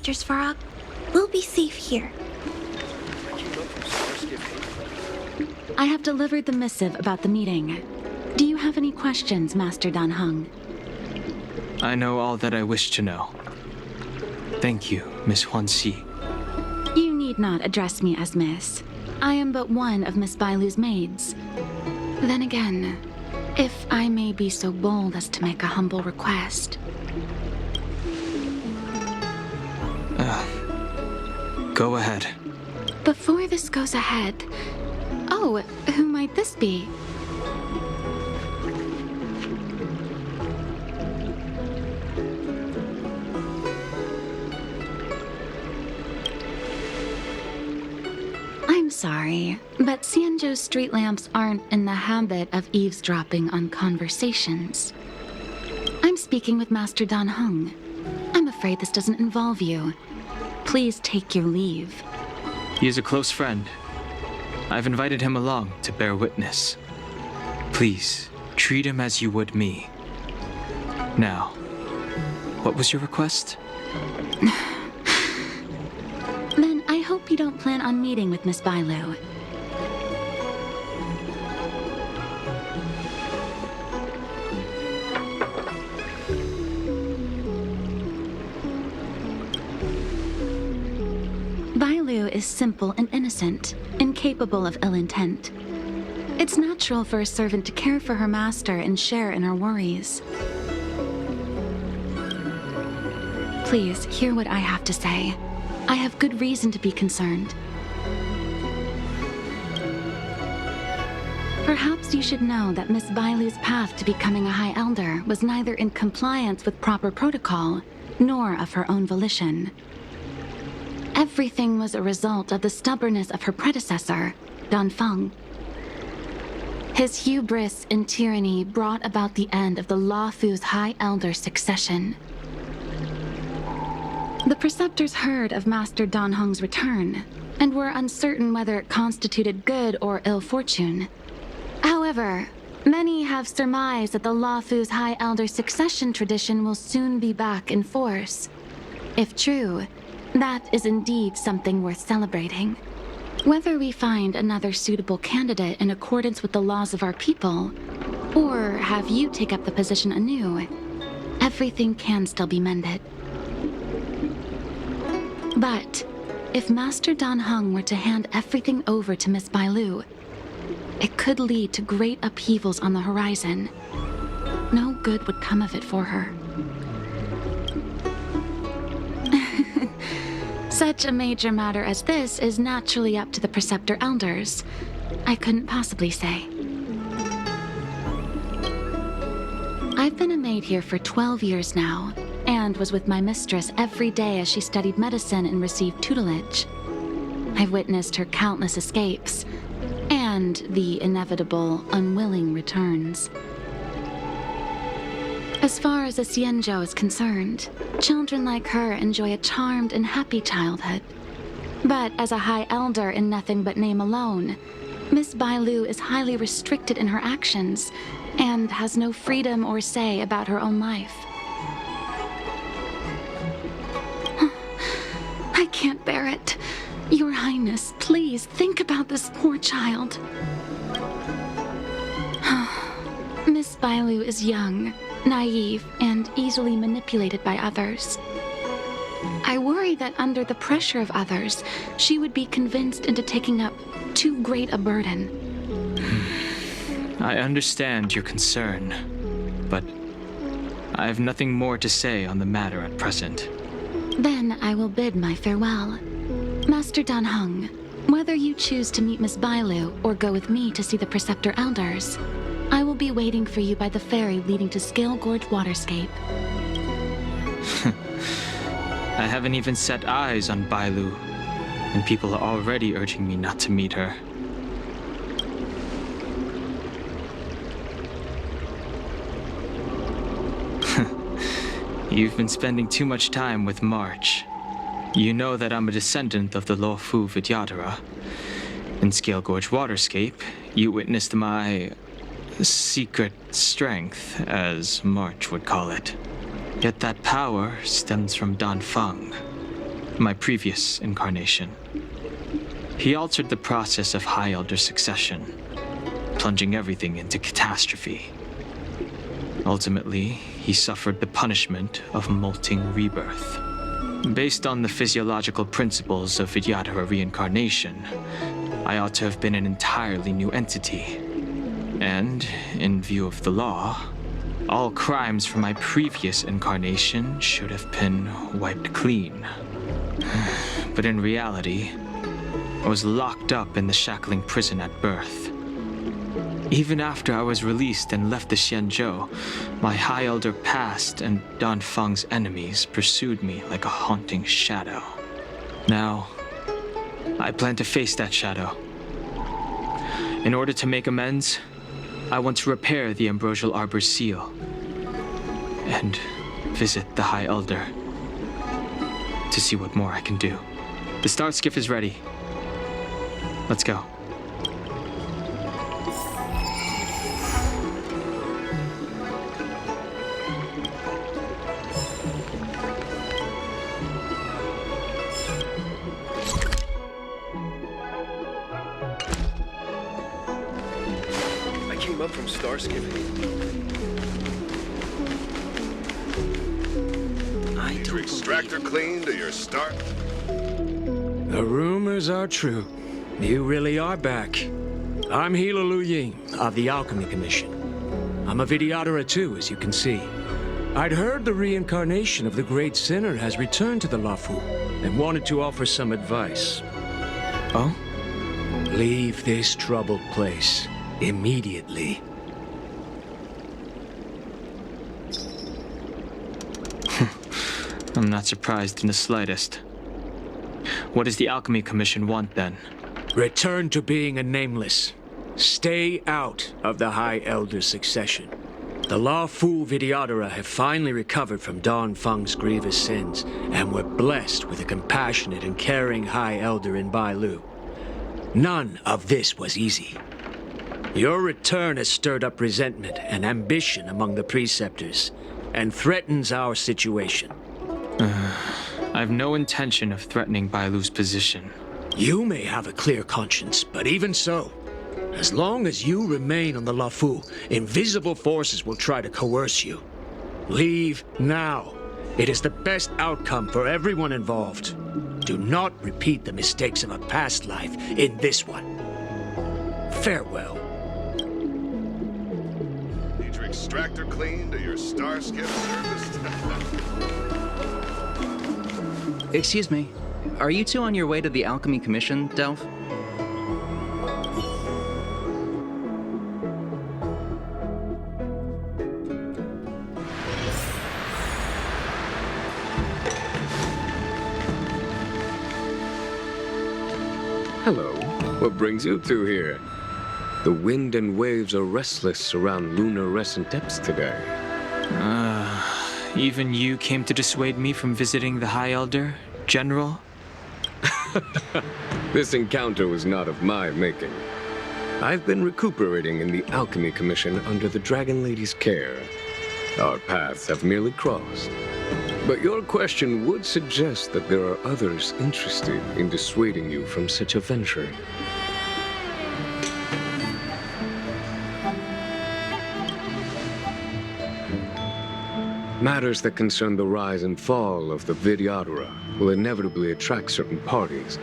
Preceptors, Farag. We'll be safe here. I have delivered the missive about the meeting. Do you have any questions, Master Dan Heng? I know all that I wish to know. Thank you, Miss Huanxi. You need not address me as Miss. I am but one of Miss Bailu's maids. Then again, if I may be so bold as to make a humble request. Go ahead. Before this goes ahead... Oh, who might this be? I'm sorry, but Xianzhou's street lamps aren't in the habit of eavesdropping on conversations. I'm speaking with Master Dan Heng. I'm afraid this doesn't involve you. Please take your leave. He is a close friend. I've invited him along to bear witness. Please, treat him as you would me. Now, what was your request? Then I hope you don't plan on meeting with Miss Bailu. Bailu is simple and innocent, incapable of ill intent. It's natural for a servant to care for her master and share in her worries. Please, hear what I have to say. I have good reason to be concerned. Perhaps you should know that Miss Bailu's path to becoming a High Elder was neither in compliance with proper protocol, nor of her own volition. Everything was a result of the stubbornness of her predecessor, Dan Feng. His hubris and tyranny brought about the end of the Luofu's High Elder succession. The Preceptors heard of Master Dan Heng's return, and were uncertain whether it constituted good or ill fortune. However, many have surmised that the Luofu's High Elder succession tradition will soon be back in force. If true, that is indeed something worth celebrating. Whether we find another suitable candidate in accordance with the laws of our people, or have you take up the position anew, everything can still be mended. But if Master Dan Heng were to hand everything over to Miss Bailu, it could lead to great upheavals on the horizon. No good would come of it for her. Such a major matter as this is naturally up to the Preceptor Elders. I couldn't possibly say. I've been a maid here for 12 years now, and was with my mistress every day as she studied medicine and received tutelage. I've witnessed her countless escapes, and the inevitable, unwilling returns. As far as a Xianzhou is concerned, children like her enjoy a charmed and happy childhood. But as a High Elder in nothing but name alone, Miss Bailu is highly restricted in her actions, and has no freedom or say about her own life. I can't bear it. Your Highness, please think about this poor child. Miss Bailu is young, naive, and easily manipulated by others. I worry that under the pressure of others, she would be convinced into taking up too great a burden. I understand your concern, but I have nothing more to say on the matter at present. Then I will bid my farewell. Master Dan Heng, whether you choose to meet Miss Bailu or go with me to see the Preceptor Elders, I will be waiting for you by the ferry leading to Scale Gorge Waterscape. I haven't even set eyes on Bailu, and people are already urging me not to meet her. You've been spending too much time with March. You know that I'm a descendant of the Luofu Vidyadhara. In Scale Gorge Waterscape, you witnessed my secret strength, as March would call it. Yet that power stems from Dan Feng. my previous incarnation. He altered the process of High Elder succession, plunging everything into catastrophe. Ultimately, he suffered the punishment of molting rebirth. Based on the physiological principles of Vidyadhara reincarnation, I ought to have been an entirely new entity. And, in view of the law, all crimes from my previous incarnation should have been wiped clean. But in reality, I was locked up in the shackling prison at birth. Even after I was released and left the Xianzhou, my High Elder past and Dan Feng's enemies pursued me like a haunting shadow. Now, I plan to face that shadow. In order to make amends, I want to repair the Ambrosial Arbor Seal and visit the High Elder to see what more I can do. The start skiff is ready. Let's go. I came up from Starskipping. Need your extractor cleaned or your start? The rumors are true. You really are back. I'm Lu Ying of the Alchemy Commission. I'm a Vidyadhara too, as you can see. I'd heard the reincarnation of the Great Sinner has returned to the Luofu and wanted to offer some advice. Oh? Leave this troubled place immediately. I'm not surprised in the slightest. What does the Alchemy Commission want, then? Return to being a nameless. Stay out of the High Elder succession. The Luofu Vidyadhara have finally recovered from Dan Feng's grievous sins, and were blessed with a compassionate and caring High Elder in Bailu. None of this was easy. Your return has stirred up resentment and ambition among the Preceptors, and threatens our situation. I have no intention of threatening Bailu's position. You may have a clear conscience, but even so, as long as you remain on the Luofu, invisible forces will try to coerce you. Leave now. It is the best outcome for everyone involved. Do not repeat the mistakes of a past life in this one. Farewell. Need your extractor cleaned or your star skip serviced? Excuse me. Are you two on your way to the Alchemy Commission, Delph? Hello. What brings you two here? The wind and waves are restless around lunar-rescent depths today. Even you came to dissuade me from visiting the High Elder, General? This encounter was not of my making. I've been recuperating in the Alchemy Commission under the Dragon Lady's care. Our paths have merely crossed. But your question would suggest that there are others interested in dissuading you from such a venture. Matters that concern the rise and fall of the Vidyadhara will inevitably attract certain parties,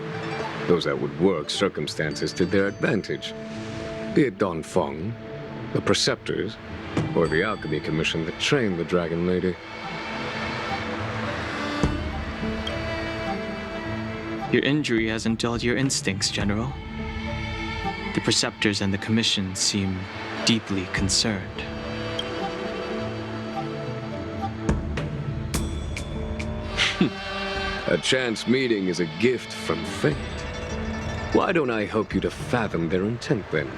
those that would work circumstances to their advantage, be it Dan Feng, the Preceptors, or the Alchemy Commission that trained the Dragon Lady. Your injury hasn't dulled your instincts, General. The Preceptors and the Commission seem deeply concerned. A chance meeting is a gift from fate. Why don't I help you to fathom their intent, then?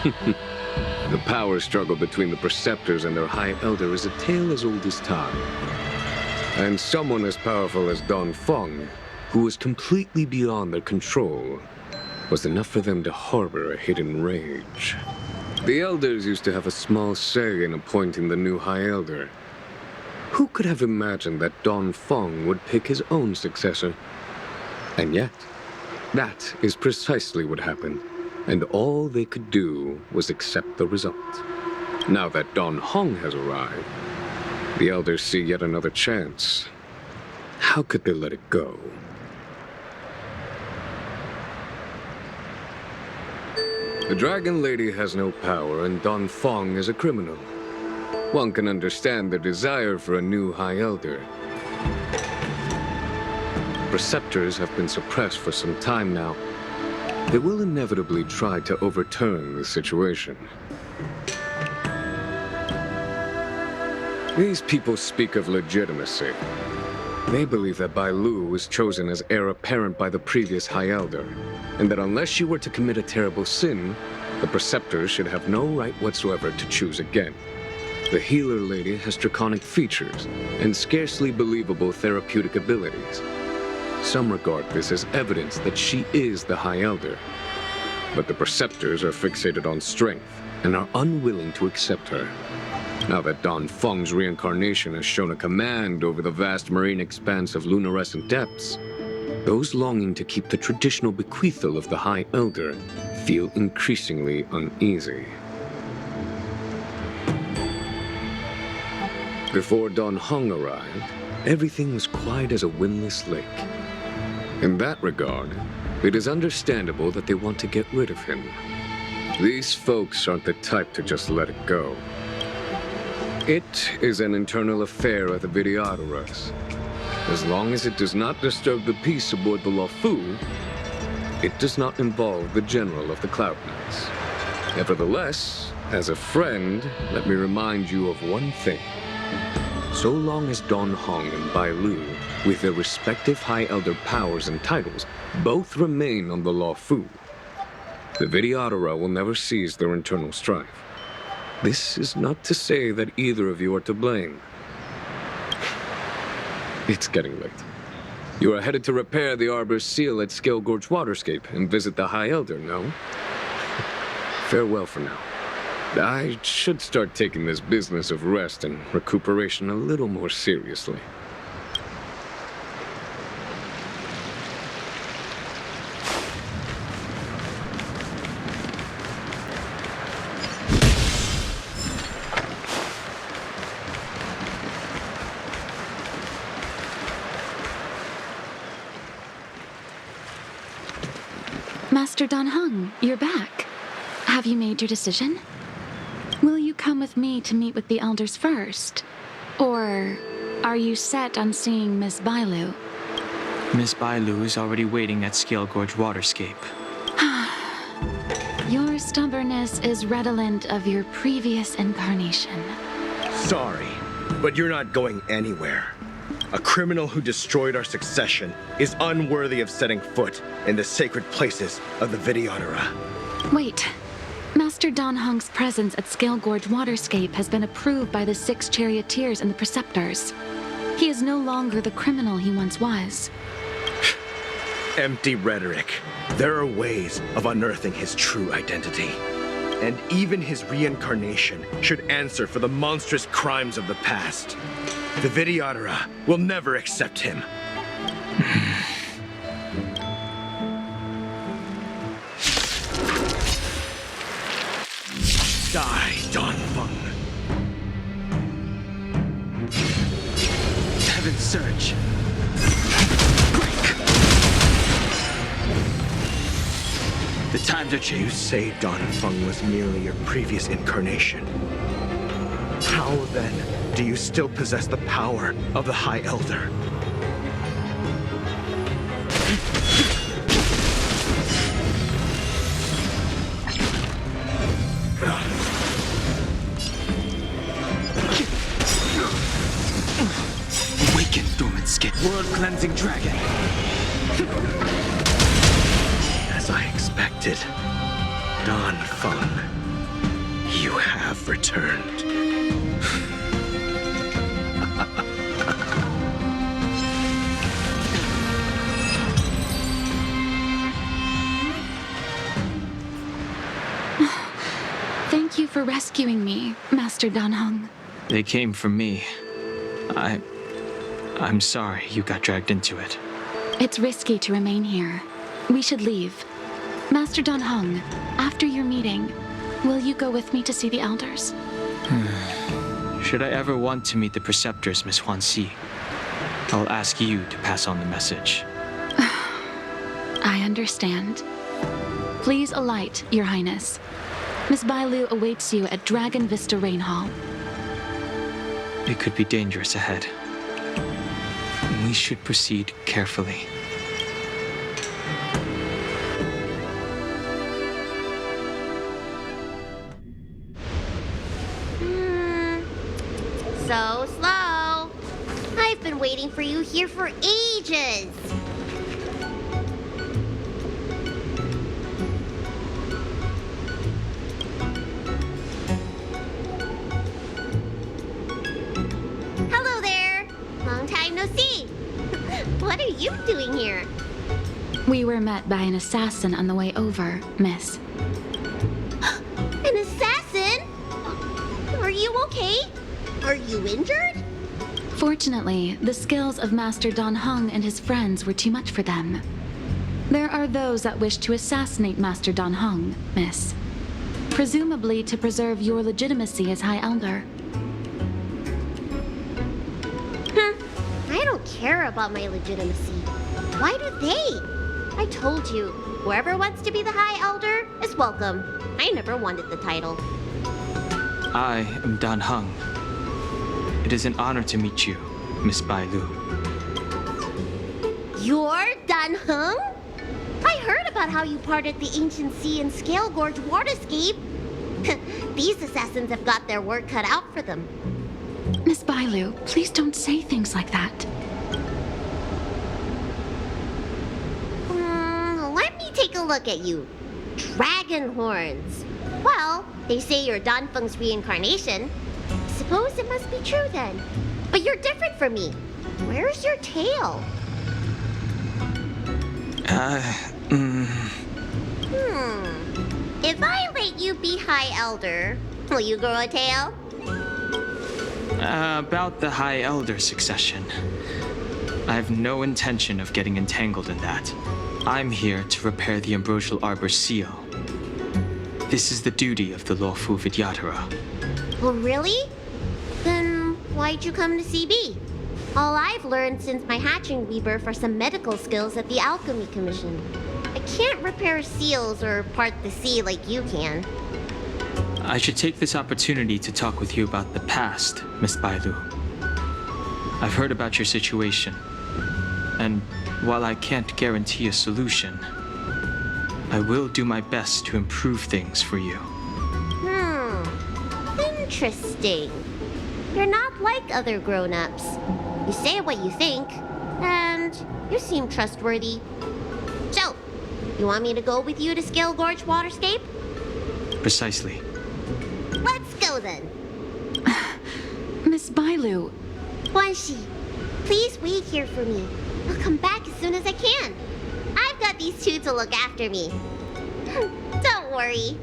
The power struggle between the Preceptors and their High Elder is a tale as old as time. And someone as powerful as Dan Feng, who was completely beyond their control, was enough for them to harbor a hidden rage. The Elders used to have a small say in appointing the new High Elder. Who could have imagined that Dan Feng would pick his own successor? And yet, that is precisely what happened, and all they could do was accept the result. Now that Dan Heng has arrived, the elders see yet another chance. How could they let it go? The Dragon Lady has no power, and Dan Feng is a criminal. One can understand the desire for a new High Elder. Preceptors have been suppressed for some time now. They will inevitably try to overturn the situation. These people speak of legitimacy. They believe that Bailu was chosen as heir apparent by the previous High Elder, and that unless she were to commit a terrible sin, the Preceptors should have no right whatsoever to choose again. The Healer Lady has draconic features and scarcely believable therapeutic abilities. Some regard this as evidence that she is the High Elder, but the Preceptors are fixated on strength and are unwilling to accept her. Now that Dan Feng's reincarnation has shown a command over the vast marine expanse of luminescent depths, those longing to keep the traditional bequeathal of the High Elder feel increasingly uneasy. Before Dan Heng arrived, everything was quiet as a windless lake. In that regard, it is understandable that they want to get rid of him. These folks aren't the type to just let it go. It is an internal affair of the Vidyadharas. As long as it does not disturb the peace aboard the Luofu, it does not involve the General of the Cloud Knights. Nevertheless, as a friend, let me remind you of one thing. So long as Dan Heng and Bailu, with their respective High Elder powers and titles, both remain on the Luofu, the Vidyadhara will never cease their internal strife. This is not to say that either of you are to blame. It's getting late. You are headed to repair the Arbor Seal at Scale Gorge Waterscape and visit the High Elder, no? Farewell for now. I should start taking this business of rest and recuperation a little more seriously. Master Dan Heng, you're back. Have you made your decision? Will you come with me to meet with the elders first? Or are you set on seeing Miss Bailu? Miss Bailu is already waiting at Scale Gorge Waterscape. Your stubbornness is redolent of your previous incarnation. Sorry, but you're not going anywhere. A criminal who destroyed our succession is unworthy of setting foot in the sacred places of the Vidyadhara. Wait. Master Dan Heng's presence at Scale Gorge Waterscape has been approved by the 6 charioteers and the Preceptors. He is no longer the criminal he once was. Empty rhetoric. There are ways of unearthing his true identity. And even his reincarnation should answer for the monstrous crimes of the past. The Vidyadhara will never accept him. Die, Dan Feng. Heaven's Surge. The times are You changing. say Dan Feng was merely your previous incarnation. How, then, do you still possess the power of the High Elder? Awaken, dormant skin. World-cleansing dragon. As I expected, Dan Feng, you have returned. Thank you for rescuing me, Master Dan Heng. They came for me. I'm sorry you got dragged into it. It's risky to remain here. We should leave. Master Dan Heng, after your meeting, will you go with me to see the elders? Should I ever want to meet the Preceptors, Miss Huanxi, I'll ask you to pass on the message. I understand. Please alight, Your Highness. Miss Bailu awaits you at Dragon Vista Rain Hall. It could be dangerous ahead. We should proceed carefully. So slow. I've been waiting for you here for ages. Hello there. Long time no see. What are you doing here? We were met by an assassin on the way over, Miss. An assassin? Are you okay? Are you injured? Fortunately, the skills of Master Dan Heng and his friends were too much for them. There are those that wish to assassinate Master Dan Heng, Miss. Presumably to preserve your legitimacy as High Elder. I don't care about my legitimacy. Why do they? I told you, whoever wants to be the High Elder is welcome. I never wanted the title. I am Dan Heng. It is an honor to meet you, Miss Bailu. You're Dan Heng? I heard about how you parted the ancient sea and Scale Gorge waterscape. These assassins have got their work cut out for them. Miss Bailu, please don't say things like that. Let me take a look at you. Dragon horns. Well, they say you're Dan Feng's reincarnation. Suppose it must be true then. But you're different from me. Where's your tail? If I let you be High Elder, will you grow a tail? About the High Elder succession. I have no intention of getting entangled in that. I'm here to repair the Ambrosial Arbor Seal. This is the duty of the Luofu Vidyadhara. Oh, really? Then why'd you come to CB? All I've learned since my hatching rebirth are some medical skills at the Alchemy Commission. I can't repair seals or part the sea like you can. I should take this opportunity to talk with you about the past, Miss Bailu. I've heard about your situation, and while I can't guarantee a solution, I will do my best to improve things for you. Interesting. You're not like other grown-ups. You say what you think, and you seem trustworthy. So, you want me to go with you to Scale Gorge Waterscape? Precisely. Let's go then. Miss Bailu. Huanxi, please wait here for me. I'll come back as soon as I can. I've got these two to look after me. Don't worry.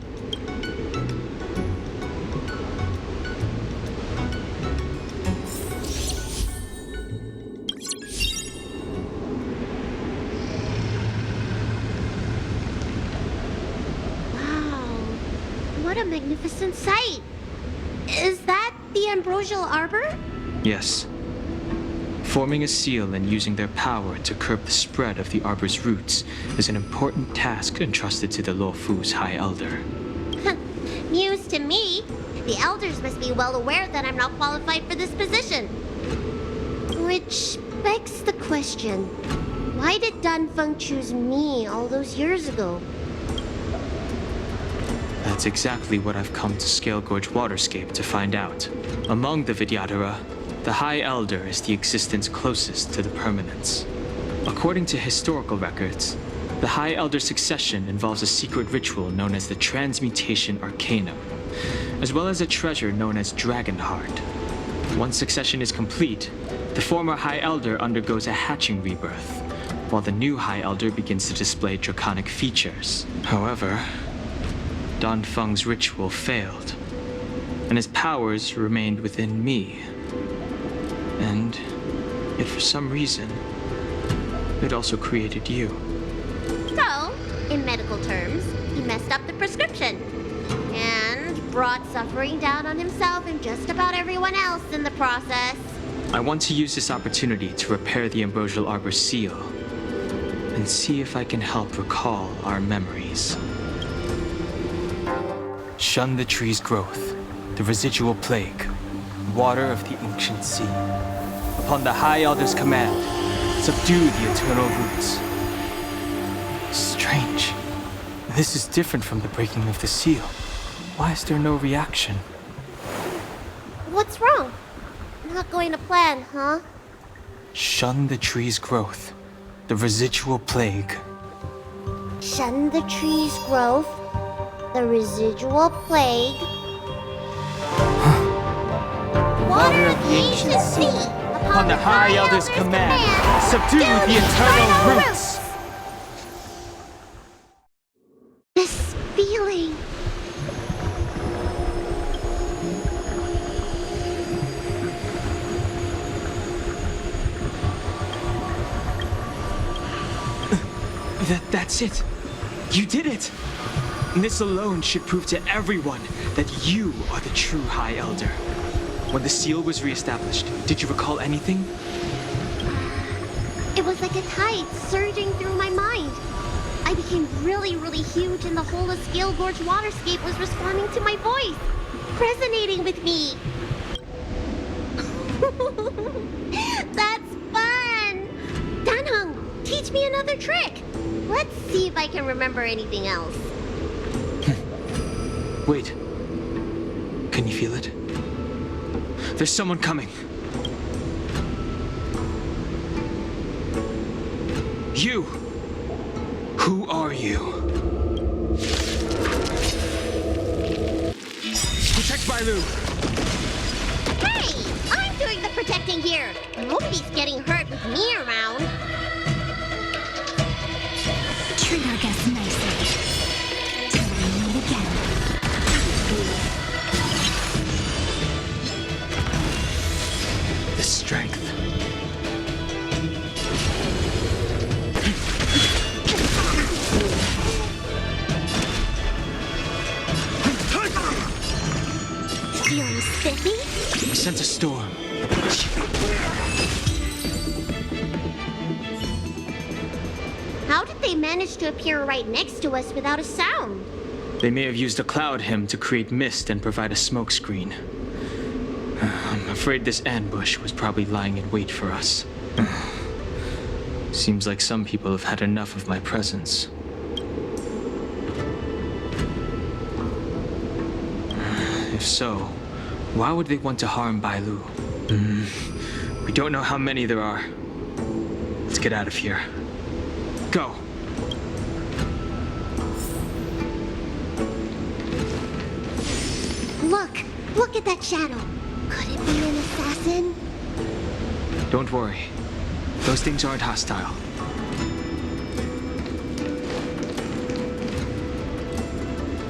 What a magnificent sight! Is that the Ambrosial Arbor? Yes. Forming a seal and using their power to curb the spread of the Arbor's roots is an important task entrusted to the Luofu's High Elder. News to me. The Elders must be well aware that I'm not qualified for this position. Which begs the question, why did Dan Feng choose me all those years ago? That's exactly what I've come to Scale Gorge Waterscape to find out. Among the Vidyadhara, the High Elder is the existence closest to the permanence. According to historical records, the High Elder succession involves a secret ritual known as the Transmutation Arcanum, as well as a treasure known as Dragon Heart. Once succession is complete, the former High Elder undergoes a hatching rebirth, while the new High Elder begins to display draconic features. However, Dan Feng's ritual failed, and his powers remained within me. And yet for some reason, it also created you. So, in medical terms, he messed up the prescription. And brought suffering down on himself and just about everyone else in the process. I want to use this opportunity to repair the Ambrosial Arbor Seal and see if I can help recall our memories. Shun the tree's growth, the residual plague, water of the ancient sea. Upon the High Elder's command, subdue the eternal roots. Strange. This is different from the breaking of the seal. Why is there no reaction? What's wrong? Not going to plan, huh? Shun the tree's growth, the residual plague. Shun the tree's growth, the residual plague. Water of the ancient sea. Upon the High Elder's command, subdue the eternal roots. This feeling. That's it. You did it. This alone should prove to everyone that you are the true High Elder. When the seal was reestablished, did you recall anything? It was like a tide surging through my mind. I became really, really huge and the whole of Scale Gorge waterscape was responding to my voice, resonating with me. That's fun! Dan Heng, teach me another trick. Let's see if I can remember anything else. Wait. Can you feel it? There's someone coming. You! Who are you? Protect Bailu! Hey! I'm doing the protecting here! Nobody's getting hurt with me around. Treat our guests nicely. Till we meet again. The strength. Feeling spiffy? I sense a storm. How did they manage to appear right next to us without a sound? They may have used a cloud hymn to create mist and provide a smokescreen. I'm afraid this ambush was probably lying in wait for us. Seems like some people have had enough of my presence. If so, why would they want to harm Bailu? We don't know how many there are. Let's get out of here. Go! Look at that shadow. Could it be an assassin? Don't worry. Those things aren't hostile.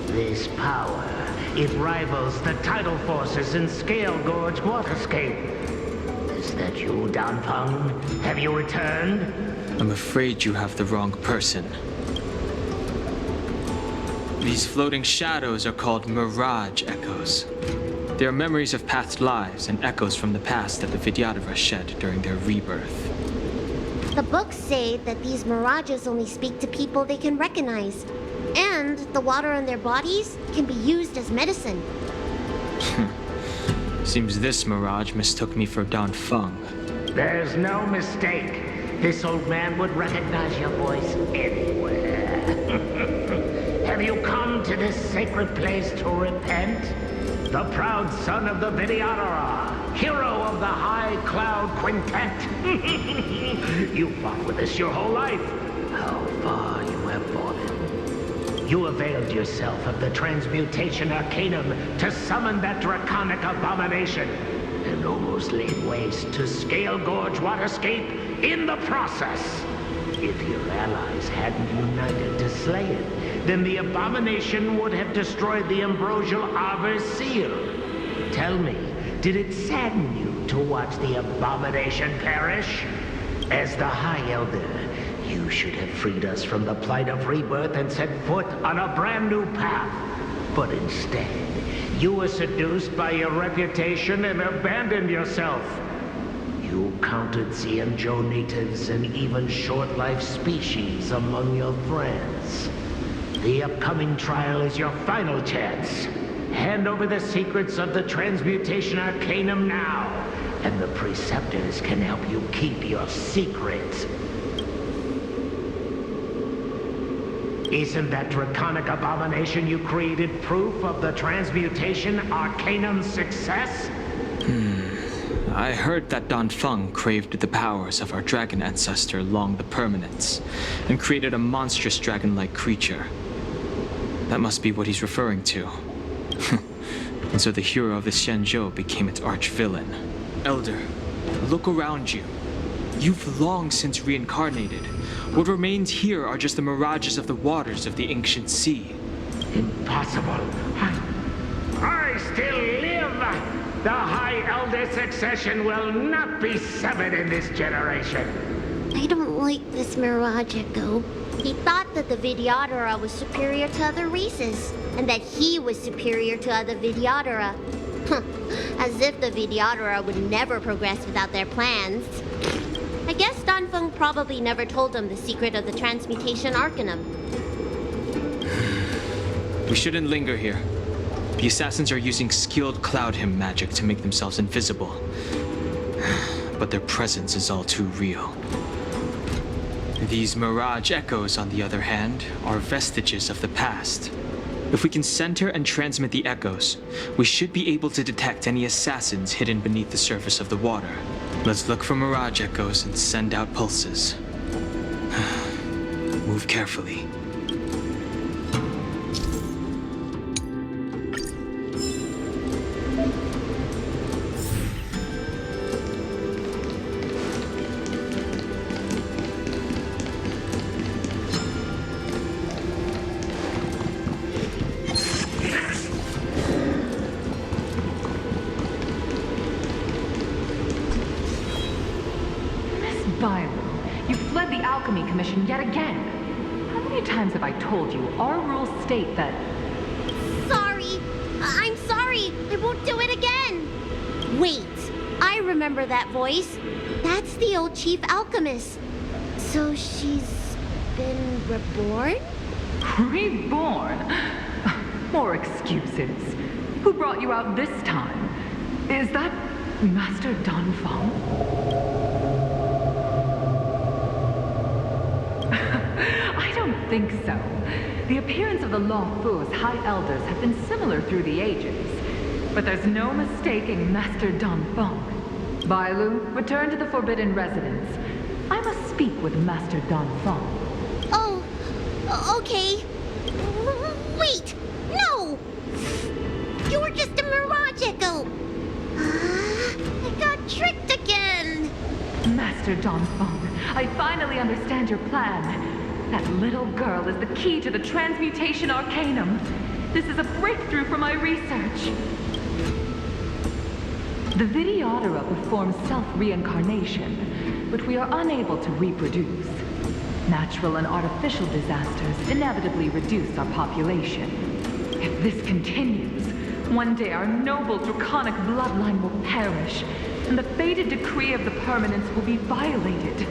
This power, it rivals the tidal forces in Scale Gorge waterscape. Is that you, Dan Heng? Have you returned? I'm afraid you have the wrong person. These floating shadows are called mirage echoes. They are memories of past lives and echoes from the past that the Vidyadhara shed during their rebirth. The books say that these mirages only speak to people they can recognize. And the water on their bodies can be used as medicine. Seems this mirage mistook me for Dan Feng. There's no mistake. This old man would recognize your voice anywhere. Have you come to this sacred place to repent? The proud son of the Vidyadhara, hero of the High Cloud Quintet. You fought with us your whole life. How far you have fallen. You availed yourself of the transmutation arcanum to summon that draconic abomination, and almost laid waste to Scale Gorge waterscape in the process. If your allies hadn't united to slay it, then the abomination would have destroyed the Ambrosial Arbor Seal. Tell me, did it sadden you to watch the abomination perish? As the High Elder, you should have freed us from the plight of rebirth and set foot on a brand new path. But instead, you were seduced by your reputation and abandoned yourself. You counted Xianzhou natives and even short-life species among your friends. The upcoming trial is your final chance. Hand over the secrets of the Transmutation Arcanum now, and the Preceptors can help you keep your secret. Isn't that draconic abomination you created proof of the Transmutation Arcanum's success? I heard that Dan Feng craved the powers of our dragon ancestor Long the Permanence, and created a monstrous dragon-like creature. That must be what he's referring to. And so the hero of the Xianzhou became its arch-villain. Elder, look around you. You've long since reincarnated. What remains here are just the mirages of the waters of the ancient sea. Impossible. I still live! The High Elder succession will not be severed in this generation. I don't like this Mirage Echo. He thought that the Vidyadhara was superior to other races, and that he was superior to other Vidyadhara. As if the Vidyadhara would never progress without their plans. I guess Dan Feng probably never told him the secret of the Transmutation Arcanum. We shouldn't linger here. The assassins are using skilled cloud hymn magic to make themselves invisible. But their presence is all too real. These mirage echoes, on the other hand, are vestiges of the past. If we can center and transmit the echoes, we should be able to detect any assassins hidden beneath the surface of the water. Let's look for mirage echoes and send out pulses. Move carefully. Bailu, you fled the Alchemy Commission yet again. How many times have I told you our rules state that... Sorry! I'm sorry! I won't do it again! Wait, I remember that voice. That's the old Chief Alchemist. So she's been reborn? Reborn? More excuses. Who brought you out this time? Is that Master Dan Feng? I don't think so. The appearance of the Luofu's high elders have been similar through the ages. But there's no mistaking Master Dan Feng. Bailu, return to the Forbidden Residence. I must speak with Master Dan Feng. Oh, okay. Wait! No! You were just a mirage echo! I got tricked again! Master Dan Feng, I finally understand your plan. That little girl is the key to the Transmutation Arcanum. This is a breakthrough for my research. The Vidyadhara performs self-reincarnation, but we are unable to reproduce. Natural and artificial disasters inevitably reduce our population. If this continues, one day our noble draconic bloodline will perish, and the fated decree of the permanence will be violated.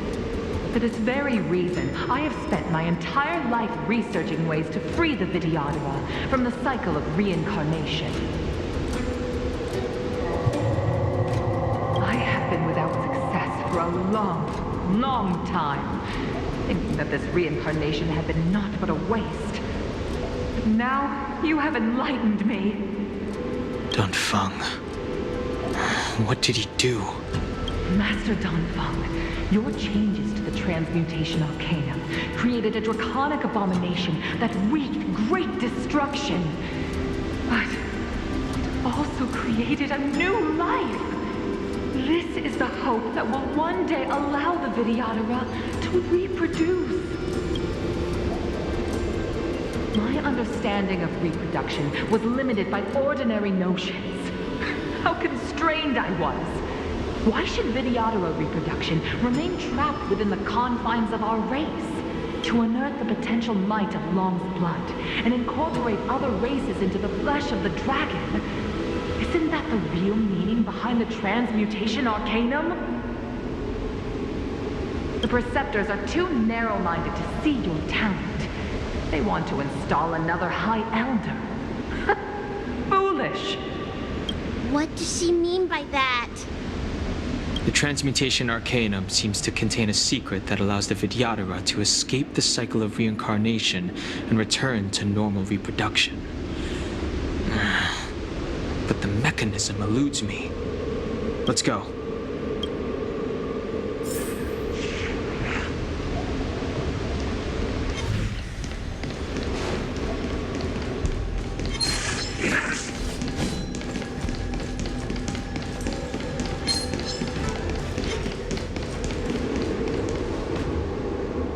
For this very reason, I have spent my entire life researching ways to free the Vidyadhara from the cycle of reincarnation. I have been without success for a long, long time, thinking that this reincarnation had been naught but a waste. But now, you have enlightened me. Dan Feng. What did he do? Master Dan Feng, your changes to the Transmutation Arcanum created a draconic abomination that wreaked great destruction. But it also created a new life. This is the hope that will one day allow the Vidyadhara to reproduce. My understanding of reproduction was limited by ordinary notions. How constrained I was. Why should Vidyadhara reproduction remain trapped within the confines of our race? To unearth the potential might of Long's blood and incorporate other races into the flesh of the dragon. Isn't that the real meaning behind the transmutation arcanum? The Preceptors are too narrow-minded to see your talent. They want to install another High Elder. Foolish! What does she mean by that? The transmutation arcanum seems to contain a secret that allows the Vidyadhara to escape the cycle of reincarnation and return to normal reproduction. But the mechanism eludes me. Let's go.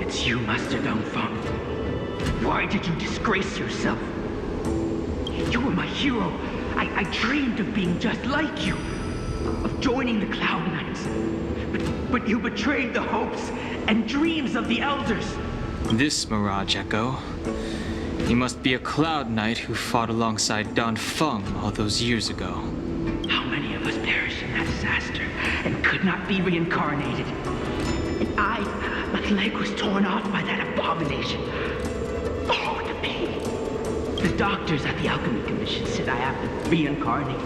It's you, Master Dan Feng. Why did you disgrace yourself? You were my hero. I dreamed of being just like you, of joining the Cloud Knights. But you betrayed the hopes and dreams of the Elders. This Mirage Echo. He must be a Cloud Knight who fought alongside Dan Feng all those years ago. How many of us perished in that disaster and could not be reincarnated? And my leg was torn off by that abomination. Oh, the pain. The doctors at the Alchemy Commission said I have to reincarnate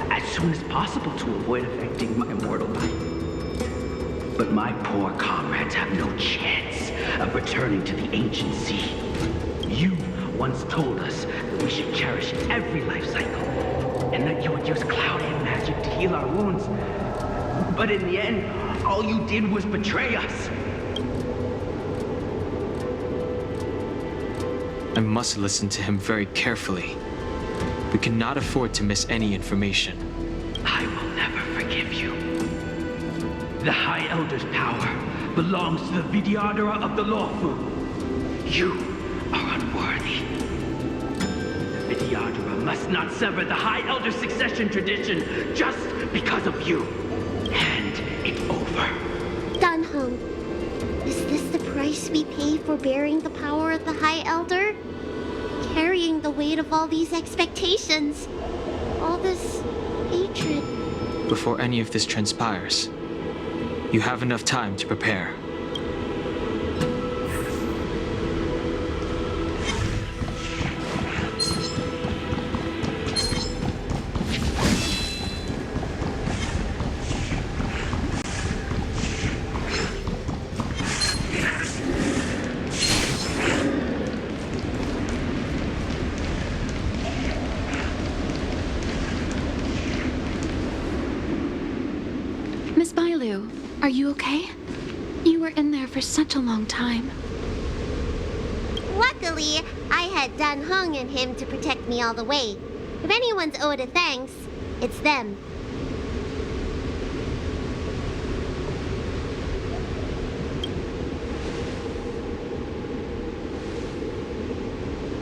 as soon as possible to avoid affecting my immortal life. But my poor comrades have no chance of returning to the ancient sea. You once told us that we should cherish every life cycle, and that you would use cloud and magic to heal our wounds. But in the end, all you did was betray us. I must listen to him very carefully. We cannot afford to miss any information. I will never forgive you. The High Elder's power belongs to the Vidyadhara of the Luofu. You are unworthy. The Vidyadhara must not sever the High Elder succession tradition just because of you. Hand it over. Dan Heng, is this the price we pay for bearing the power of the High Elder? Carrying the weight of all these expectations. All this hatred. Before any of this transpires, you have enough time to prepare. Miss Bailu, are you okay? You were in there for such a long time. Luckily, I had Dan Heng and him to protect me all the way. If anyone's owed a thanks, it's them.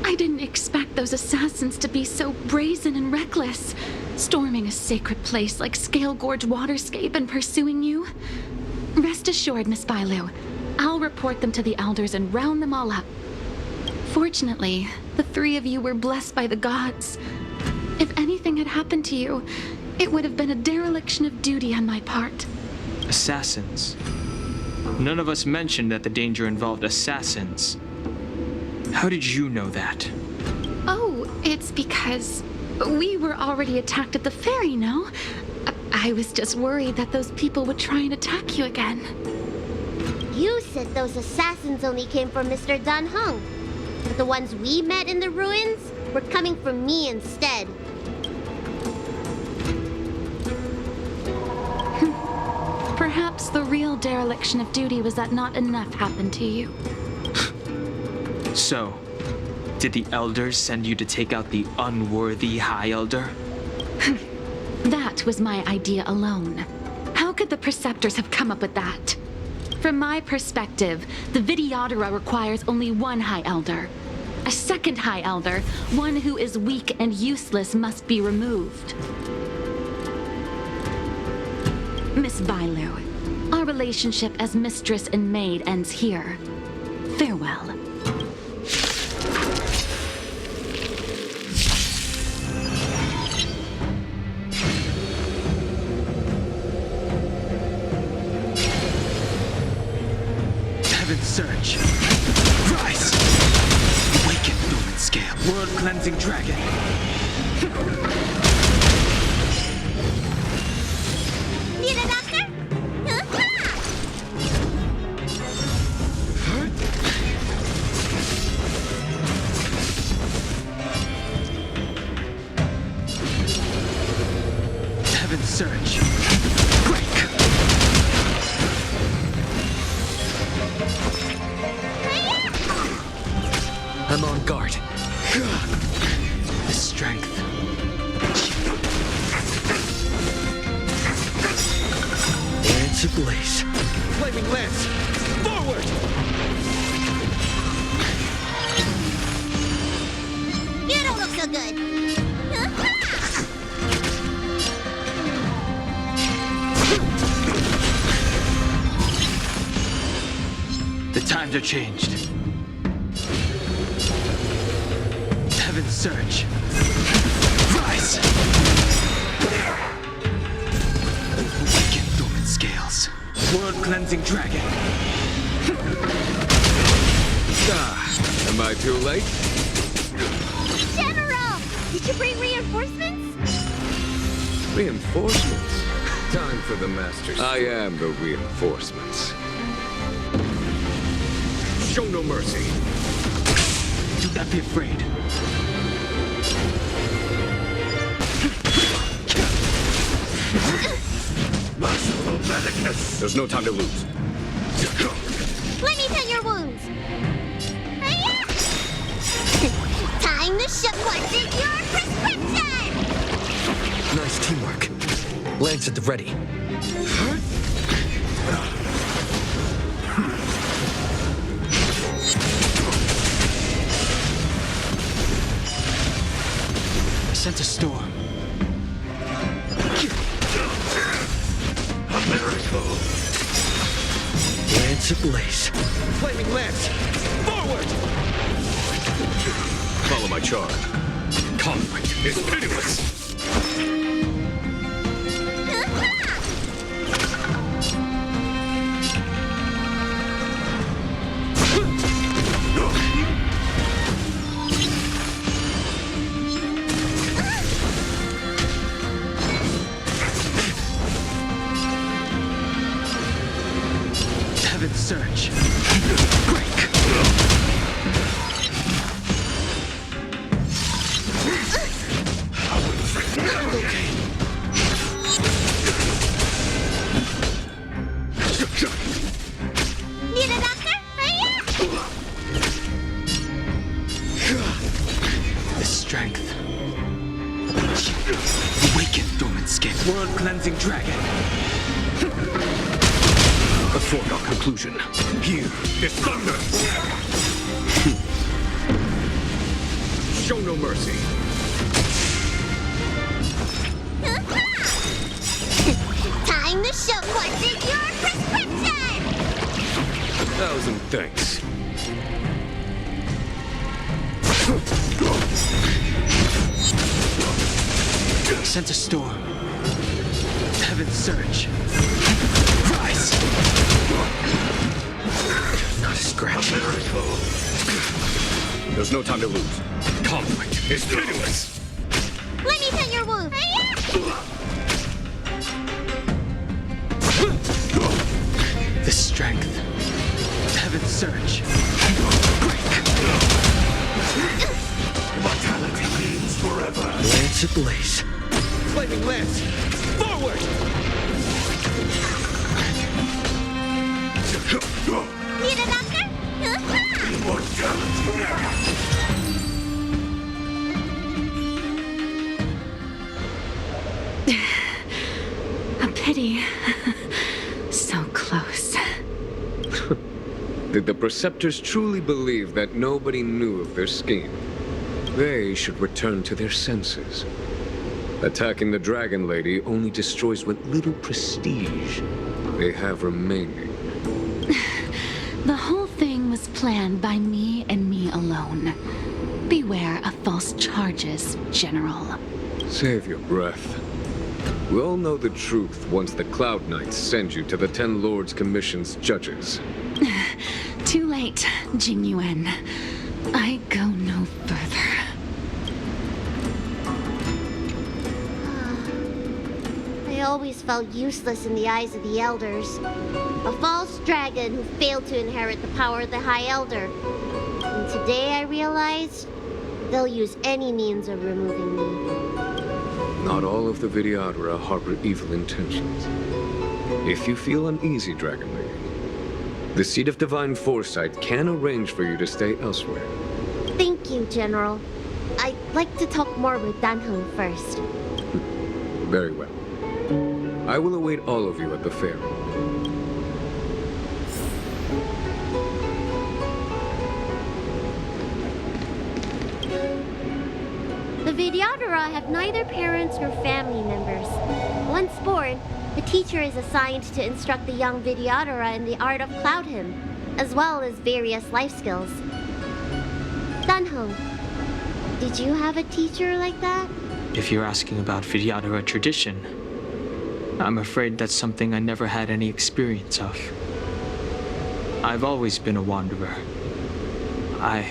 I didn't expect those assassins to be so brazen and reckless, storming a sacred place like Scale Gorge Waterscape and pursuing you. Rest assured, Miss Bailu, I'll report them to the elders and round them all up. Fortunately, the three of you were blessed by the gods. If anything had happened to you, it would have been a dereliction of duty on my part. Assassins. None of us mentioned that the danger involved assassins. How did you know that? Oh, it's because we were already attacked at the ferry, no? I was just worried that those people would try and attack you again. You said those assassins only came from Mr. Dan Heng. But the ones we met in the ruins were coming from me instead. Perhaps the real dereliction of duty was that not enough happened to you. So, did the elders send you to take out the unworthy High Elder? That was my idea alone. How could the Preceptors have come up with that? From my perspective, the Vidyadhara requires only one High Elder. A second High Elder, one who is weak and useless, must be removed. Miss Bailu, our relationship as mistress and maid ends here. Farewell. Heaven's Surge. Rise! Awaken, dormant scale. World-cleansing dragon. Need a doctor? Heaven's Surge. Break! I'm on guard. The strength. Lance ablaze. Flaming lance! Forward! You don't look so good. The times are changed. Heaven's Surge. Rise! Awaken, dormant scales. World-cleansing dragon. Am I too late? General! Did you bring reinforcements? Reinforcements? Time for the masters. I am the reinforcements. Show no mercy. Do not be afraid. Merciful Medicus. There's no time to lose. Let me tend your wounds. Time to show what's in your prescription! Nice teamwork. Lance at the ready. I sense a storm. A miracle. Lance ablaze. Flaming lance! Forward! Follow my charge. Conflict is pitiless. Heaven's Surge. Break! Okay. Need a doctor? The strength. Awaken, dormant scale. World-cleansing dragon. A foregone conclusion. Here is thunder. Show no mercy. Time to show what's in your prescription! 1,000 thanks. Sense a storm. Heaven's Surge. Rise! Not a scratch. There's no time to lose. Conflict is pitiless. Let me tend your wounds. The strength. Heaven's Surge. Break! Mortality means forever. Lance ablaze. Flaming lance! Forward! Need a doctor? A pity. So close. Did the Preceptors truly believe that nobody knew of their scheme? They should return to their senses. Attacking the Dragon Lady only destroys what little prestige they have remaining. The whole thing was planned by me and me alone. Beware of false charges, General. Save your breath. We all know the truth once the Cloud Knights send you to the 10 Lords Commission's judges. Too late, Jing Yuan. I go no further. I always felt useless in the eyes of the Elders. A false dragon who failed to inherit the power of the High Elder. And today I realized they'll use any means of removing me. Not all of the Vidyadhara harbor evil intentions. If you feel uneasy, Dragon Lady, the Seat of Divine Foresight can arrange for you to stay elsewhere. Thank you, General. I'd like to talk more with Dan Heng first. Very well. I will await all of you at the fair. The Vidyadhara have neither parents nor family members. Once born, the teacher is assigned to instruct the young Vidyadhara in the art of Cloud Hymn, as well as various life skills. Dan Heng, did you have a teacher like that? If you're asking about Vidyadhara tradition, I'm afraid that's something I never had any experience of. I've always been a wanderer. I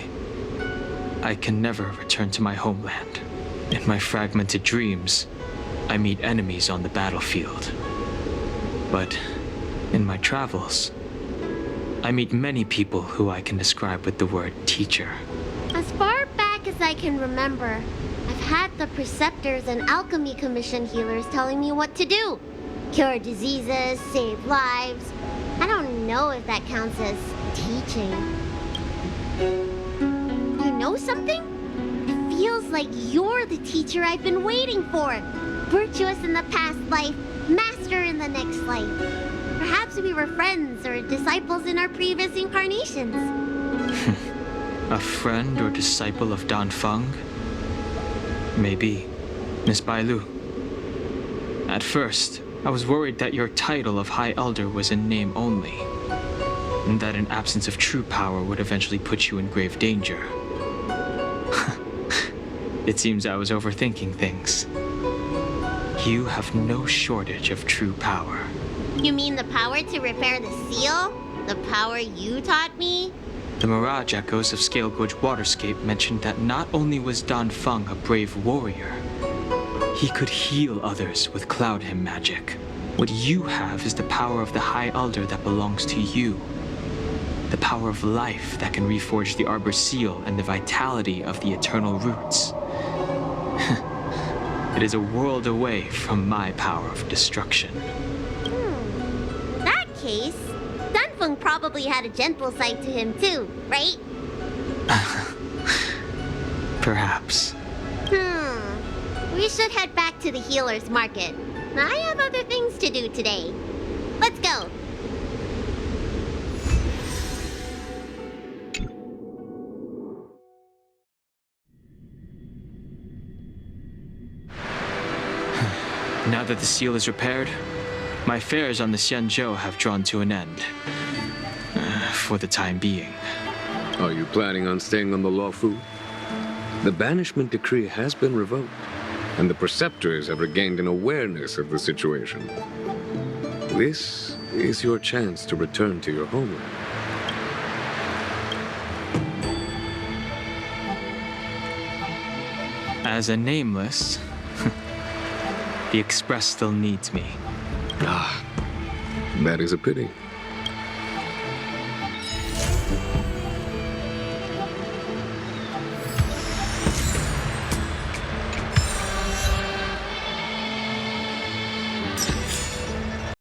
can never return to my homeland. In my fragmented dreams, I meet enemies on the battlefield. But in my travels, I meet many people who I can describe with the word teacher. As far back as I can remember, I've had the Preceptors and Alchemy Commission healers telling me what to do. Cure diseases, save lives. I don't know if that counts as teaching. You know something? It feels like you're the teacher I've been waiting for. Virtuous in the past life, master in the next life. Perhaps we were friends or disciples in our previous incarnations. A friend or disciple of Dan Feng? Maybe. Miss Bailu. At first, I was worried that your title of High Elder was in name only, and that an absence of true power would eventually put you in grave danger. It seems I was overthinking things. You have no shortage of true power. You mean the power to repair the seal? The power you taught me? The Mirage Echoes of Scale Gorge Waterscape mentioned that not only was Dan Feng a brave warrior, he could heal others with Cloud Hymn magic. What you have is the power of the High Elder that belongs to you. The power of life that can reforge the Arbor Seal and the vitality of the eternal roots. It is a world away from my power of destruction. In that case, Dan Feng probably had a gentle side to him too, right? Perhaps. We should head back to the healer's market. I have other things to do today. Let's go. Now that the seal is repaired, my affairs on the Xianzhou have drawn to an end. For the time being. Are you planning on staying on the Luofu? The banishment decree has been revoked, and the Preceptors have regained an awareness of the situation. This is your chance to return to your homeland. As a nameless, the Express still needs me. Ah, that is a pity.